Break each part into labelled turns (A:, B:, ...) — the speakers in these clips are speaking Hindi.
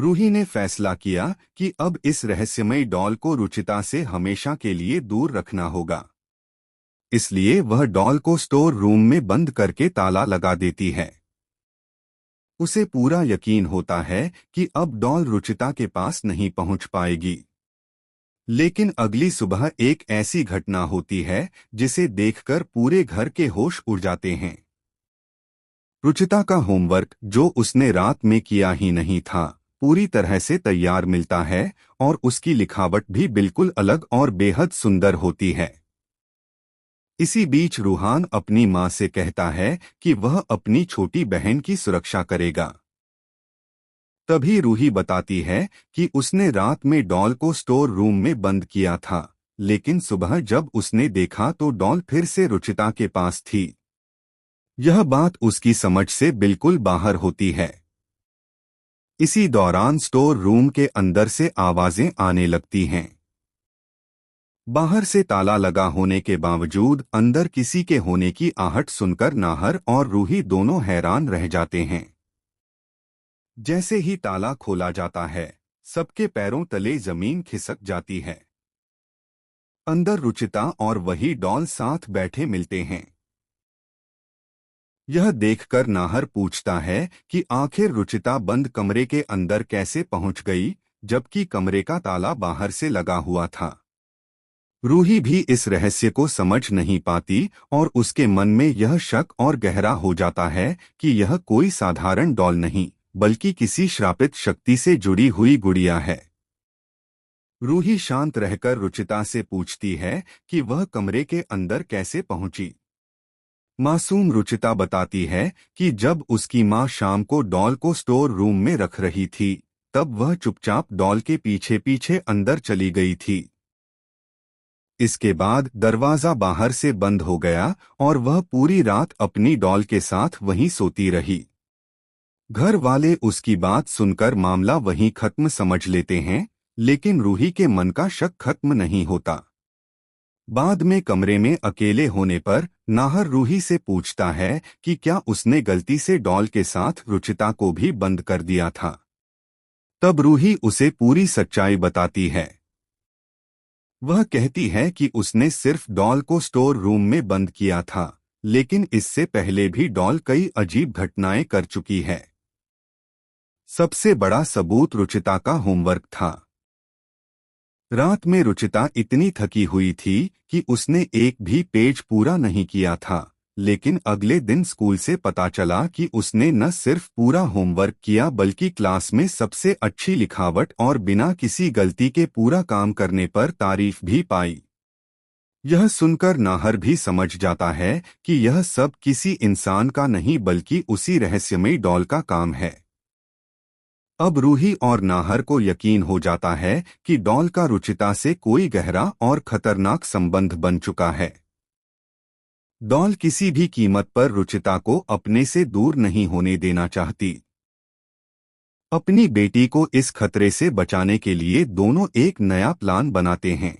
A: रूही ने फैसला किया कि अब इस रहस्यमयी डॉल को रुचिता से हमेशा के लिए दूर रखना होगा। इसलिए वह डॉल को स्टोर रूम में बंद करके ताला लगा देती है। उसे पूरा यकीन होता है कि अब डॉल रुचिता के पास नहीं पहुंच पाएगी। लेकिन अगली सुबह एक ऐसी घटना होती है जिसे देखकर पूरे घर के होश उड़ जाते हैं। रुचिता का होमवर्क, जो उसने रात में किया ही नहीं था, पूरी तरह से तैयार मिलता है और उसकी लिखावट भी बिल्कुल अलग और बेहद सुंदर होती है। इसी बीच रूहान अपनी माँ से कहता है कि वह अपनी छोटी बहन की सुरक्षा करेगा। तभी रूही बताती है कि उसने रात में डॉल को स्टोर रूम में बंद किया था, लेकिन सुबह जब उसने देखा तो डॉल फिर से रुचिता के पास थी। यह बात उसकी समझ से बिल्कुल बाहर होती है। इसी दौरान स्टोर रूम के अंदर से आवाजें आने लगती हैं। बाहर से ताला लगा होने के बावजूद अंदर किसी के होने की आहट सुनकर नाहर और रूही दोनों हैरान रह जाते हैं। जैसे ही ताला खोला जाता है, सबके पैरों तले जमीन खिसक जाती है। अंदर रुचिता और वही डॉल साथ बैठे मिलते हैं। यह देखकर नाहर पूछता है कि आखिर रुचिता बंद कमरे के अंदर कैसे पहुंच गई, जबकि कमरे का ताला बाहर से लगा हुआ था। रूही भी इस रहस्य को समझ नहीं पाती और उसके मन में यह शक और गहरा हो जाता है कि यह कोई साधारण डॉल नहीं, बल्कि किसी श्रापित शक्ति से जुड़ी हुई गुड़िया है। रूही शांत रहकर रुचिता से पूछती है कि वह कमरे के अंदर कैसे पहुंची। मासूम रुचिता बताती है कि जब उसकी माँ शाम को डॉल को स्टोर रूम में रख रही थी, तब वह चुपचाप डॉल के पीछे पीछे अंदर चली गई थी। इसके बाद दरवाजा बाहर से बंद हो गया और वह पूरी रात अपनी डॉल के साथ वहीं सोती रही। घर वाले उसकी बात सुनकर मामला वहीं खत्म समझ लेते हैं, लेकिन रूही के मन का शक खत्म नहीं होता। बाद में कमरे में अकेले होने पर नाहर रूही से पूछता है कि क्या उसने गलती से डॉल के साथ रुचिता को भी बंद कर दिया था। तब रूही उसे पूरी सच्चाई बताती है। वह कहती है कि उसने सिर्फ डॉल को स्टोर रूम में बंद किया था, लेकिन इससे पहले भी डॉल कई अजीब घटनाएं कर चुकी है। सबसे बड़ा सबूत रुचिता का होमवर्क था। रात में रुचिता इतनी थकी हुई थी कि उसने एक भी पेज पूरा नहीं किया था, लेकिन अगले दिन स्कूल से पता चला कि उसने न सिर्फ पूरा होमवर्क किया बल्कि क्लास में सबसे अच्छी लिखावट और बिना किसी गलती के पूरा काम करने पर तारीफ भी पाई। यह सुनकर नाहर भी समझ जाता है कि यह सब किसी इंसान का नहीं बल्कि उसी रहस्यमयी डॉल का काम है। अब रूही और नाहर को यकीन हो जाता है कि डॉल का रुचिता से कोई गहरा और खतरनाक संबंध बन चुका है। डॉल किसी भी कीमत पर रुचिता को अपने से दूर नहीं होने देना चाहती। अपनी बेटी को इस खतरे से बचाने के लिए दोनों एक नया प्लान बनाते हैं।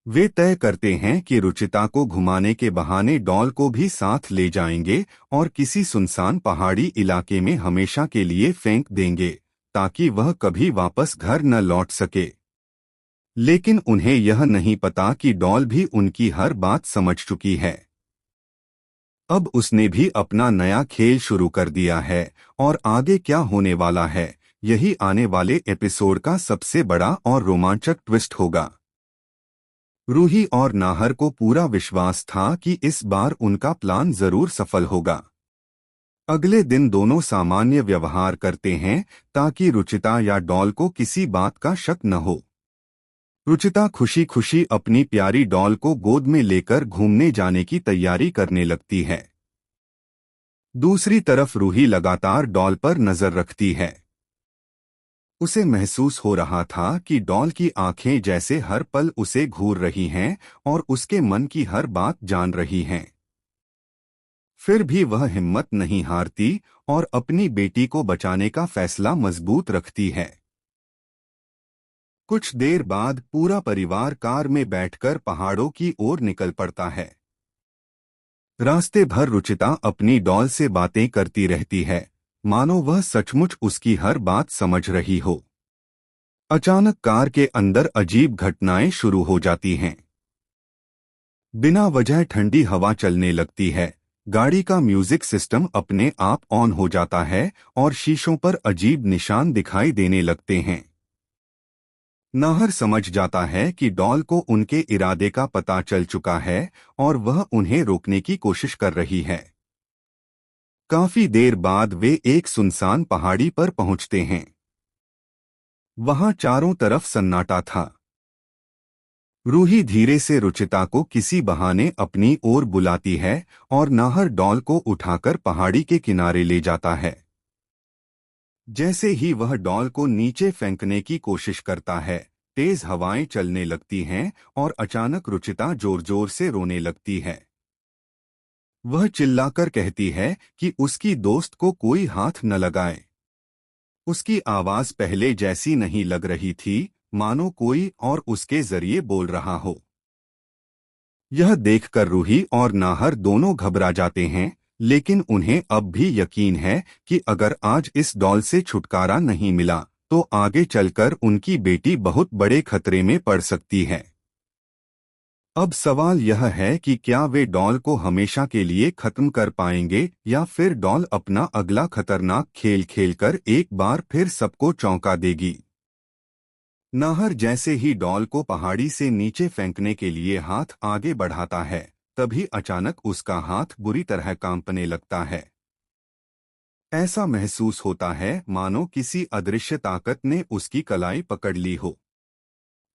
A: वे तय करते हैं कि रुचिता को घुमाने के बहाने डॉल को भी साथ ले जाएंगे और किसी सुनसान पहाड़ी इलाके में हमेशा के लिए फेंक देंगे, ताकि वह कभी वापस घर न लौट सके। लेकिन उन्हें यह नहीं पता कि डॉल भी उनकी हर बात समझ चुकी है। अब उसने भी अपना नया खेल शुरू कर दिया है और आगे क्या होने वाला है, यही आने वाले एपिसोड का सबसे बड़ा और रोमांचक ट्विस्ट होगा। रूही और नाहर को पूरा विश्वास था कि इस बार उनका प्लान जरूर सफल होगा। अगले दिन दोनों सामान्य व्यवहार करते हैं ताकि रुचिता या डॉल को किसी बात का शक न हो। रुचिता खुशी खुशी अपनी प्यारी डॉल को गोद में लेकर घूमने जाने की तैयारी करने लगती है। दूसरी तरफ रूही लगातार डॉल पर नजर रखती है। उसे महसूस हो रहा था कि डॉल की आंखें जैसे हर पल उसे घूर रही हैं और उसके मन की हर बात जान रही हैं। फिर भी वह हिम्मत नहीं हारती और अपनी बेटी को बचाने का फैसला मजबूत रखती है। कुछ देर बाद पूरा परिवार कार में बैठकर पहाड़ों की ओर निकल पड़ता है। रास्ते भर रुचिता अपनी डॉल से बातें करती रहती है, मानो वह सचमुच उसकी हर बात समझ रही हो। अचानक कार के अंदर अजीब घटनाएं शुरू हो जाती हैं। बिना वजह ठंडी हवा चलने लगती है, गाड़ी का म्यूजिक सिस्टम अपने आप ऑन हो जाता है और शीशों पर अजीब निशान दिखाई देने लगते हैं। नाहर समझ जाता है कि डॉल को उनके इरादे का पता चल चुका है और वह उन्हें रोकने की कोशिश कर रही है। काफी देर बाद वे एक सुनसान पहाड़ी पर पहुंचते हैं। वहां चारों तरफ सन्नाटा था। रूही धीरे से रुचिता को किसी बहाने अपनी ओर बुलाती है और नाहर डॉल को उठाकर पहाड़ी के किनारे ले जाता है। जैसे ही वह डॉल को नीचे फेंकने की कोशिश करता है, तेज हवाएं चलने लगती हैं और अचानक रुचिता जोर जोर से रोने लगती है। वह चिल्लाकर कहती है कि उसकी दोस्त को कोई हाथ न लगाए। उसकी आवाज पहले जैसी नहीं लग रही थी, मानो कोई और उसके जरिए बोल रहा हो। यह देखकर रूही और नाहर दोनों घबरा जाते हैं, लेकिन उन्हें अब भी यकीन है कि अगर आज इस डॉल से छुटकारा नहीं मिला तो आगे चलकर उनकी बेटी बहुत बड़े खतरे में पड़ सकती है। अब सवाल यह है कि क्या वे डॉल को हमेशा के लिए खत्म कर पाएंगे या फिर डॉल अपना अगला खतरनाक खेल खेलकर एक बार फिर सबको चौंका देगी। नाहर जैसे ही डॉल को पहाड़ी से नीचे फेंकने के लिए हाथ आगे बढ़ाता है, तभी अचानक उसका हाथ बुरी तरह कांपने लगता है। ऐसा महसूस होता है मानो किसी अदृश्य ताकत ने उसकी कलाई पकड़ ली हो।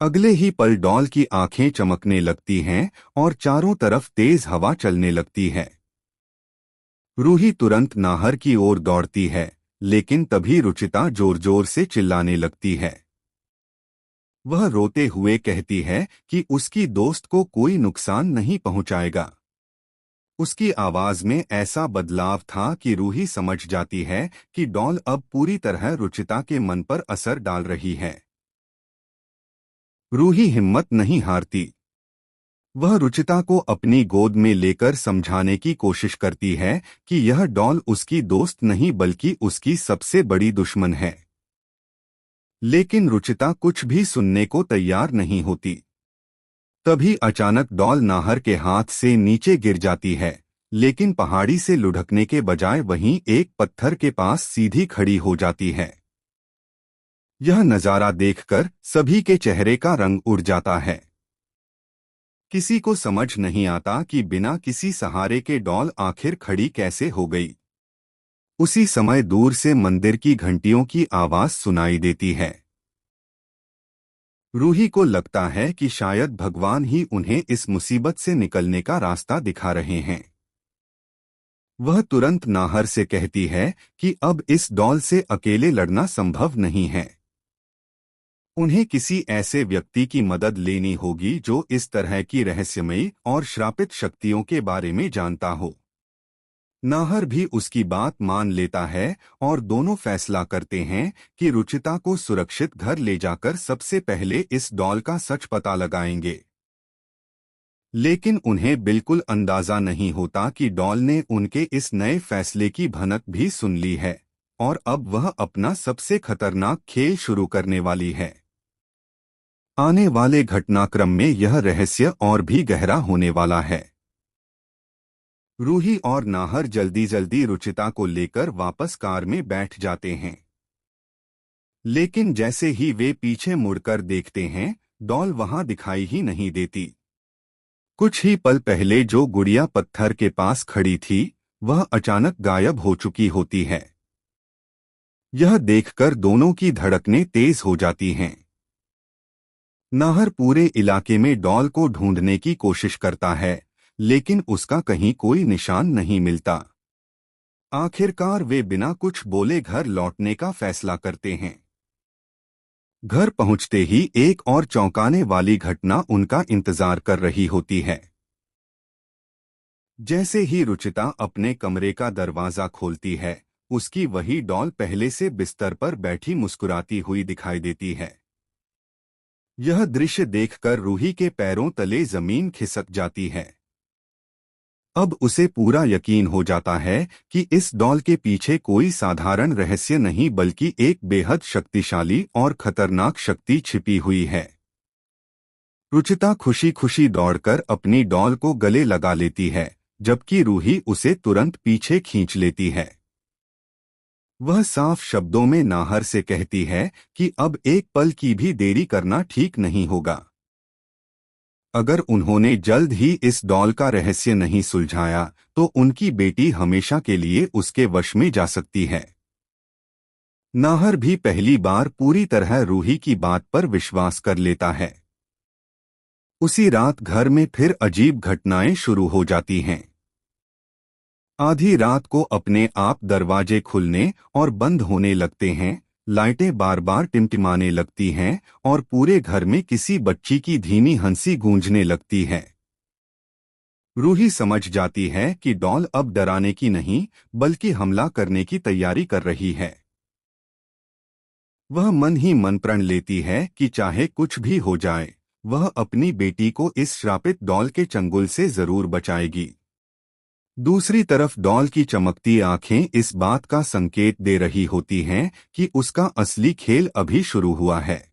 A: अगले ही पल डॉल की आंखें चमकने लगती हैं और चारों तरफ तेज हवा चलने लगती है। रूही तुरंत नाहर की ओर दौड़ती है, लेकिन तभी रुचिता जोर जोर से चिल्लाने लगती है। वह रोते हुए कहती है कि उसकी दोस्त को कोई नुकसान नहीं पहुंचाएगा। उसकी आवाज में ऐसा बदलाव था कि रूही समझ जाती है कि डॉल अब पूरी तरह रुचिता के मन पर असर डाल रही है। रूही हिम्मत नहीं हारती। वह रुचिता को अपनी गोद में लेकर समझाने की कोशिश करती है कि यह डॉल उसकी दोस्त नहीं बल्कि उसकी सबसे बड़ी दुश्मन है। लेकिन रुचिता कुछ भी सुनने को तैयार नहीं होती। तभी अचानक डॉल नाहर के हाथ से नीचे गिर जाती है, लेकिन पहाड़ी से लुढ़कने के बजाय वहीं एक पत्थर के पास सीधी खड़ी हो जाती है। यह नजारा देखकर सभी के चेहरे का रंग उड़ जाता है। किसी को समझ नहीं आता कि बिना किसी सहारे के डॉल आखिर खड़ी कैसे हो गई। उसी समय दूर से मंदिर की घंटियों की आवाज सुनाई देती है। रूही को लगता है कि शायद भगवान ही उन्हें इस मुसीबत से निकलने का रास्ता दिखा रहे हैं। वह तुरंत नाहर से कहती है कि अब इस डॉल से अकेले लड़ना संभव नहीं है। उन्हें किसी ऐसे व्यक्ति की मदद लेनी होगी जो इस तरह की रहस्यमयी और श्रापित शक्तियों के बारे में जानता हो। नाहर भी उसकी बात मान लेता है और दोनों फैसला करते हैं कि रुचिता को सुरक्षित घर ले जाकर सबसे पहले इस डॉल का सच पता लगाएंगे। लेकिन उन्हें बिल्कुल अंदाजा नहीं होता कि डॉल ने उनके इस नए फैसले की भनक भी सुन ली है और अब वह अपना सबसे खतरनाक खेल शुरू करने वाली है। आने वाले घटनाक्रम में यह रहस्य और भी गहरा होने वाला है। रूही और नाहर जल्दी जल्दी रुचिता को लेकर वापस कार में बैठ जाते हैं। लेकिन जैसे ही वे पीछे मुड़कर देखते हैं, डॉल वहां दिखाई ही नहीं देती। कुछ ही पल पहले जो गुड़िया पत्थर के पास खड़ी थी, वह अचानक गायब हो चुकी होती है। यह देखकर दोनों की धड़कनें तेज हो जाती हैं। नाहर पूरे इलाके में डॉल को ढूंढने की कोशिश करता है, लेकिन उसका कहीं कोई निशान नहीं मिलता। आखिरकार वे बिना कुछ बोले घर लौटने का फैसला करते हैं। घर पहुंचते ही एक और चौंकाने वाली घटना उनका इंतजार कर रही होती है। जैसे ही रुचिता अपने कमरे का दरवाजा खोलती है, उसकी वही डॉल पहले से बिस्तर पर बैठी मुस्कुराती हुई दिखाई देती है। यह दृश्य देखकर रूही के पैरों तले जमीन खिसक जाती है। अब उसे पूरा यकीन हो जाता है कि इस डॉल के पीछे कोई साधारण रहस्य नहीं बल्कि एक बेहद शक्तिशाली और खतरनाक शक्ति छिपी हुई है। रुचिता खुशी खुशी दौड़कर अपनी डॉल को गले लगा लेती है, जबकि रूही उसे तुरंत पीछे खींच लेती है। वह साफ शब्दों में नाहर से कहती है कि अब एक पल की भी देरी करना ठीक नहीं होगा। अगर उन्होंने जल्द ही इस डॉल का रहस्य नहीं सुलझाया तो उनकी बेटी हमेशा के लिए उसके वश में जा सकती है। नाहर भी पहली बार पूरी तरह रूही की बात पर विश्वास कर लेता है। उसी रात घर में फिर अजीब घटनाएं शुरू हो जाती हैं। आधी रात को अपने आप दरवाजे खुलने और बंद होने लगते हैं, लाइटें बार बार टिमटिमाने लगती हैं और पूरे घर में किसी बच्ची की धीमी हंसी गूंजने लगती है। रूही समझ जाती है कि डॉल अब डराने की नहीं बल्कि हमला करने की तैयारी कर रही है। वह मन ही मन प्रण लेती है कि चाहे कुछ भी हो जाए, वह अपनी बेटी को इस श्रापित डॉल के चंगुल से जरूर बचाएगी। दूसरी तरफ डॉल की चमकती आंखें इस बात का संकेत दे रही होती हैं कि उसका असली खेल अभी शुरू हुआ है।